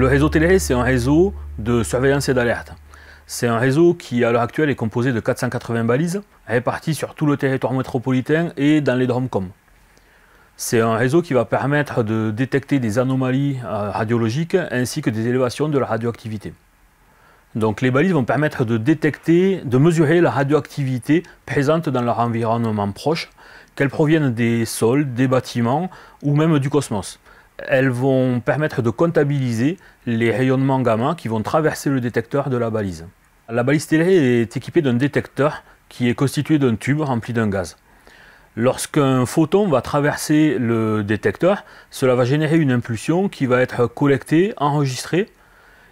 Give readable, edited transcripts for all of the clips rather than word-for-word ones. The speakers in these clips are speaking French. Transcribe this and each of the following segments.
Le réseau Télér, c'est un réseau de surveillance et d'alerte. C'est un réseau qui, à l'heure actuelle, est composé de 480 balises, réparties sur tout le territoire métropolitain et dans les DROMCOM. C'est un réseau qui va permettre de détecter des anomalies radiologiques ainsi que des élévations de la radioactivité. Donc les balises vont permettre de détecter, de mesurer la radioactivité présente dans leur environnement proche, qu'elle provienne des sols, des bâtiments ou même du cosmos. Elles vont permettre de comptabiliser les rayonnements gamma qui vont traverser le détecteur de la balise. La balise Télér est équipée d'un détecteur qui est constitué d'un tube rempli d'un gaz. Lorsqu'un photon va traverser le détecteur, cela va générer une impulsion qui va être collectée, enregistrée,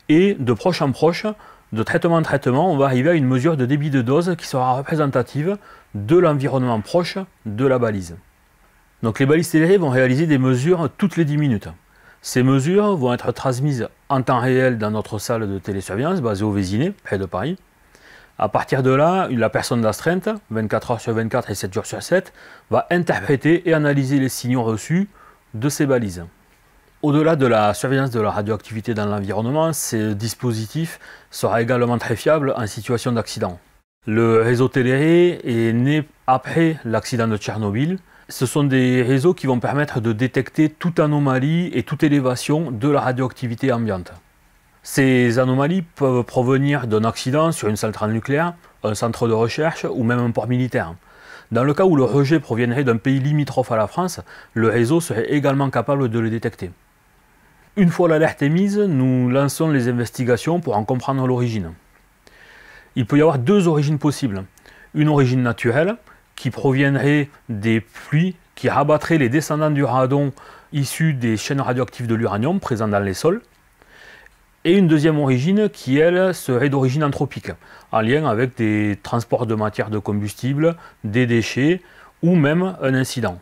et de proche en proche, de traitement en traitement, on va arriver à une mesure de débit de dose qui sera représentative de l'environnement proche de la balise. Donc les balises Télér vont réaliser des mesures toutes les 10 minutes. Ces mesures vont être transmises en temps réel dans notre salle de télésurveillance basée au Vésinet, près de Paris. À partir de là, la personne d'astreinte, 24 heures sur 24 et 7 jours sur 7, va interpréter et analyser les signaux reçus de ces balises. Au-delà de la surveillance de la radioactivité dans l'environnement, ce dispositif sera également très fiable en situation d'accident. Le réseau Télér est né après l'accident de Tchernobyl. Ce sont des réseaux qui vont permettre de détecter toute anomalie et toute élévation de la radioactivité ambiante. Ces anomalies peuvent provenir d'un accident sur une centrale nucléaire, un centre de recherche ou même un port militaire. Dans le cas où le rejet proviendrait d'un pays limitrophe à la France, le réseau serait également capable de le détecter. Une fois l'alerte émise, nous lançons les investigations pour en comprendre l'origine. Il peut y avoir deux origines possibles. Une origine naturelle, qui proviendrait des pluies qui rabattraient les descendants du radon issus des chaînes radioactives de l'uranium présents dans les sols. Et une deuxième origine qui, elle, serait d'origine anthropique, en lien avec des transports de matière de combustible, des déchets ou même un incident.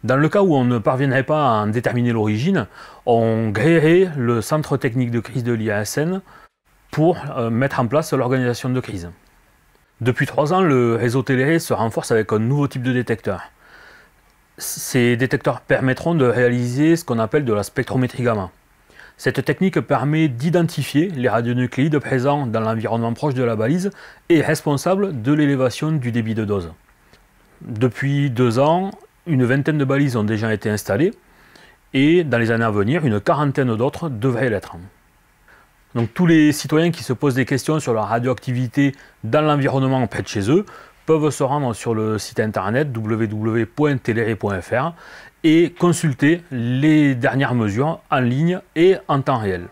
Dans le cas où on ne parviendrait pas à en déterminer l'origine, on créerait le centre technique de crise de l'IRSN pour mettre en place l'organisation de crise. Depuis 3 ans, le réseau Télér se renforce avec un nouveau type de détecteur. Ces détecteurs permettront de réaliser ce qu'on appelle de la spectrométrie gamma. Cette technique permet d'identifier les radionucléides présents dans l'environnement proche de la balise et responsables de l'élévation du débit de dose. Depuis 2 ans, une vingtaine de balises ont déjà été installées et dans les années à venir, une quarantaine d'autres devraient l'être. Donc tous les citoyens qui se posent des questions sur la radioactivité dans l'environnement près de chez eux peuvent se rendre sur le site internet www.telerer.fr et consulter les dernières mesures en ligne et en temps réel.